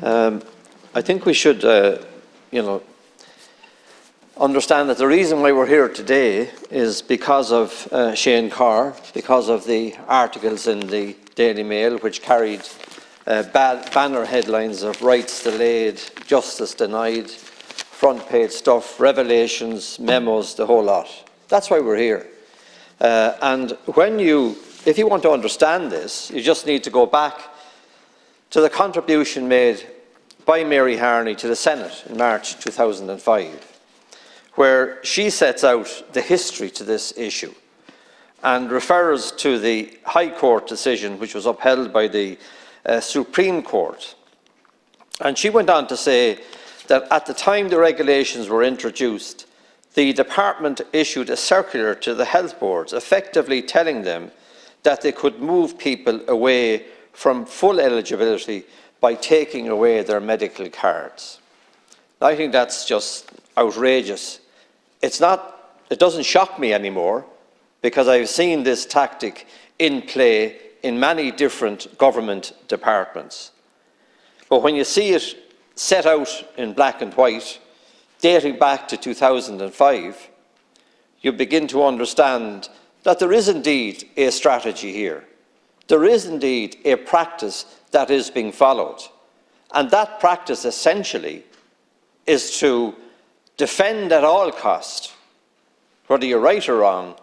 I think we should, understand that the reason why we're here today is because of Shane Carr, because of the articles in the Daily Mail which carried banner headlines of rights delayed, justice denied, front page stuff, revelations, memos, the whole lot. That's why we're here. And if you want to understand this, you just need to go back to the contribution made by Mary Harney to the Senate in March 2005, where she sets out the history to this issue and refers to the High Court decision which was upheld by the Supreme Court. And she went on to say that at the time the regulations were introduced, the department issued a circular to the health boards, effectively telling them that they could move people away from full eligibility by taking away their medical cards. I think that's just outrageous. It doesn't shock me anymore, because I've seen this tactic in play in many different government departments. But when you see it set out in black and white, dating back to 2005, you begin to understand that there is indeed a strategy here. There is indeed a practice that is being followed. And that practice essentially is to defend at all cost, whether you're right or wrong,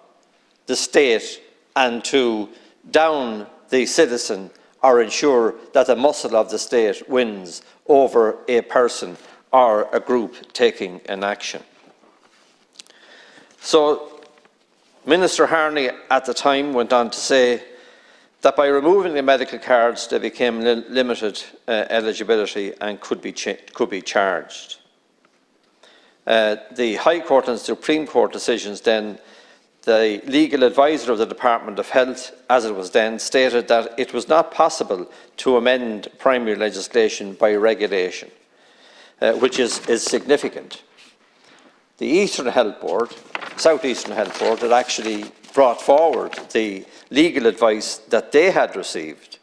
the state, and to down the citizen or ensure that the muscle of the state wins over a person or a group taking an action. So Minister Harney at the time went on to say that by removing the medical cards, they became limited eligibility and could be charged. The High Court and Supreme Court decisions then, the legal advisor of the Department of Health, as it was then, stated that it was not possible to amend primary legislation by regulation, which is significant. The Eastern Health Board, South Eastern Health Board, had actually brought forward the legal advice that they had received,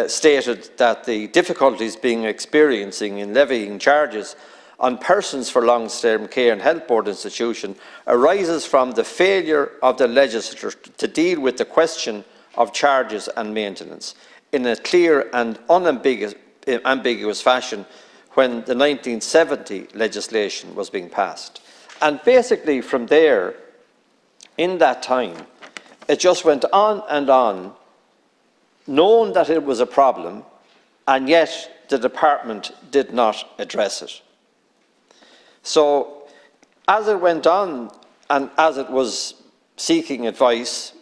stated that the difficulties being experiencing in levying charges on persons for long-term care in health board institution arises from the failure of the legislature to deal with the question of charges and maintenance in a clear and unambiguous fashion when the 1970 legislation was being passed. And basically from there, in that time, it just went on, knowing that it was a problem, and yet the department did not address it. So as it went on, and as it was seeking advice,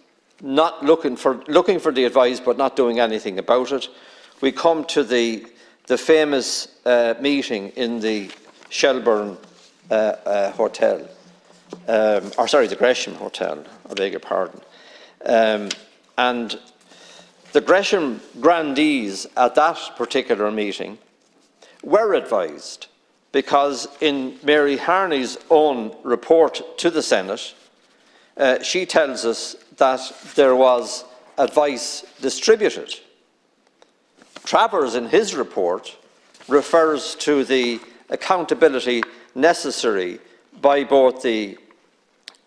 not looking for the advice but not doing anything about it, we come to the famous meeting in the Shelburne Hotel, the Gresham Hotel, I beg your pardon. And the Gresham grandees at that particular meeting were advised, because in Mary Harney's own report to the Senate, she tells us that there was advice distributed. Travers, in his report, refers to the accountability necessary by both the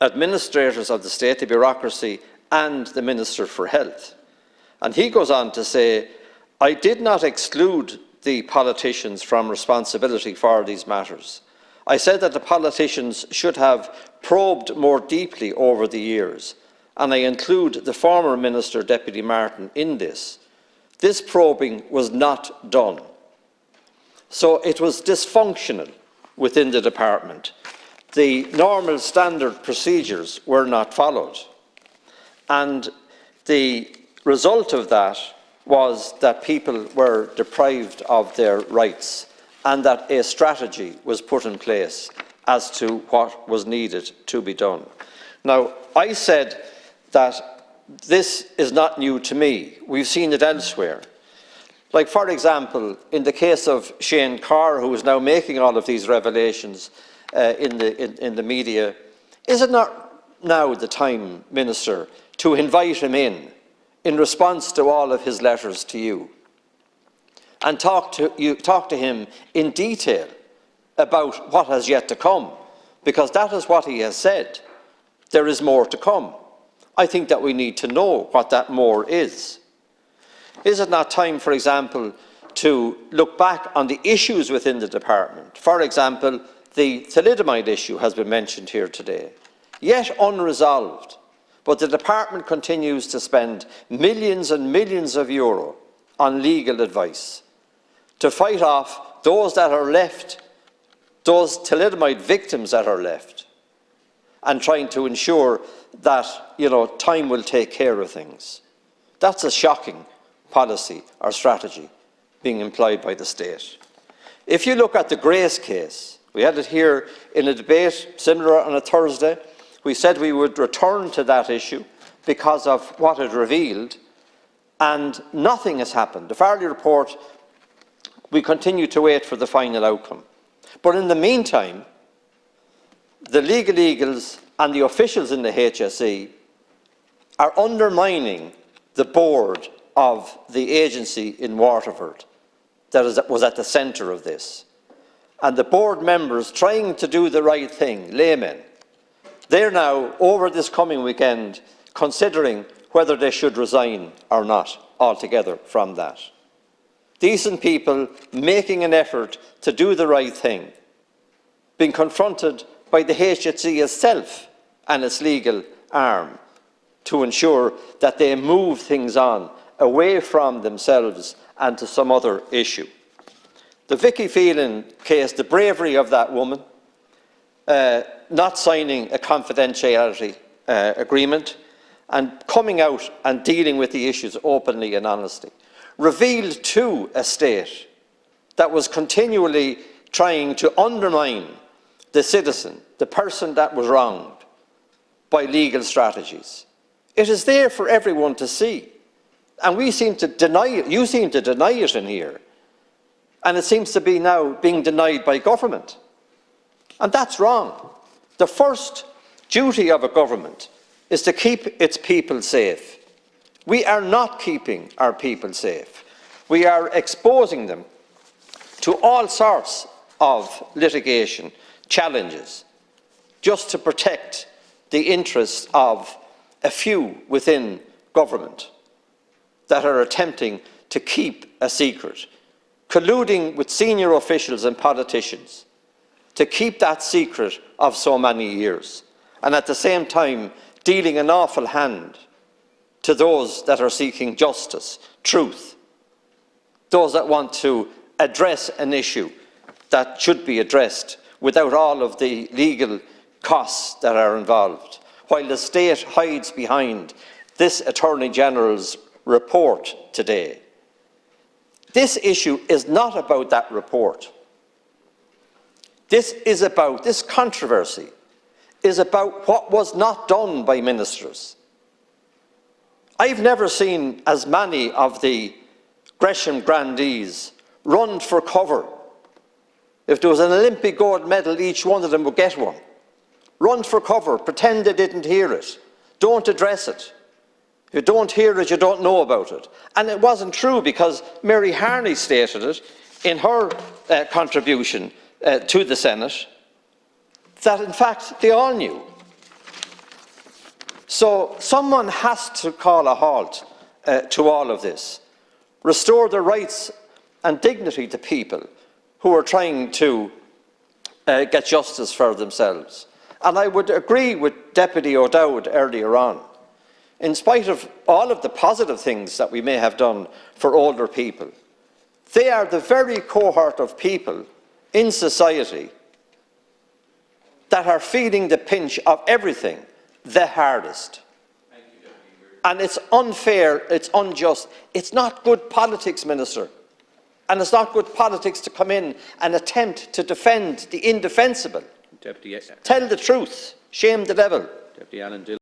administrators of the state, the bureaucracy, and the Minister for Health. And he goes on to say, I did not exclude the politicians from responsibility for these matters. I said that the politicians should have probed more deeply over the years, and I include the former Minister, Deputy Martin, in this. This probing was not done. So it was dysfunctional within the department. The normal standard procedures were not followed. And the result of that was that people were deprived of their rights, and that a strategy was put in place as to what was needed to be done. Now, I said that this is not new to me. We've seen it elsewhere. Like, for example, in the case of Shane Carr, who is now making all of these revelations in the media, is it not now the time, Minister, to invite him in response to all of his letters to you, and talk to him in detail about what has yet to come, because that is what he has said. There is more to come. I think that we need to know what that more is. Is it not time, for example, to look back on the issues within the department? For example, the thalidomide issue has been mentioned here today, yet unresolved, but the department continues to spend millions and millions of euro on legal advice to fight off those that are left, those thalidomide victims that are left, and trying to ensure that, time will take care of things. That's a shocking policy or strategy being employed by the state. If you look at the Grace case, we had it here in a debate similar on a Thursday. We said we would return to that issue because of what it revealed, and nothing has happened. The Farley report, we continue to wait for the final outcome. But in the meantime, the legal eagles and the officials in the HSE are undermining the board of the agency in Waterford that was at the centre of this. And the board members trying to do the right thing, laymen, they're now, over this coming weekend, considering whether they should resign or not altogether from that. Decent people making an effort to do the right thing, being confronted by the HSE itself and its legal arm to ensure that they move things on away from themselves and to some other issue. The Vicky Phelan case, the bravery of that woman, not signing a confidentiality agreement and coming out and dealing with the issues openly and honestly, revealed to a state that was continually trying to undermine the citizen, the person that was wronged, by legal strategies. It is there for everyone to see. And we seem to deny it. You seem to deny it in here. And it seems to be now being denied by government. And that's wrong. The first duty of a government is to keep its people safe. We are not keeping our people safe. We are exposing them to all sorts of litigation, challenges, just to protect the interests of a few within government that are attempting to keep a secret, colluding with senior officials and politicians to keep that secret of so many years, and at the same time dealing an awful hand to those that are seeking justice, truth, those that want to address an issue that should be addressed without all of the legal costs that are involved, while the state hides behind this Attorney General's report today. This issue is not about that report. This controversy is about what was not done by ministers. I've never seen as many of the Gresham grandees run for cover. If there was an Olympic gold medal, each one of them would get one. Run for cover, pretend they didn't hear it. Don't address it. If you don't hear it, you don't know about it. And it wasn't true, because Mary Harney stated it in her contribution to the Senate, that in fact they all knew. So someone has to call a halt to all of this. Restore the rights and dignity to people who are trying to get justice for themselves. And I would agree with Deputy O'Dowd earlier on. In spite of all of the positive things that we may have done for older people, they are the very cohort of people in society that are feeling the pinch of everything the hardest. And it's unfair, it's unjust, it's not good politics, Minister. And it's not good politics to come in and attempt to defend the indefensible. Deputy, Tell the truth. Shame the devil. Deputy Alan Dillon.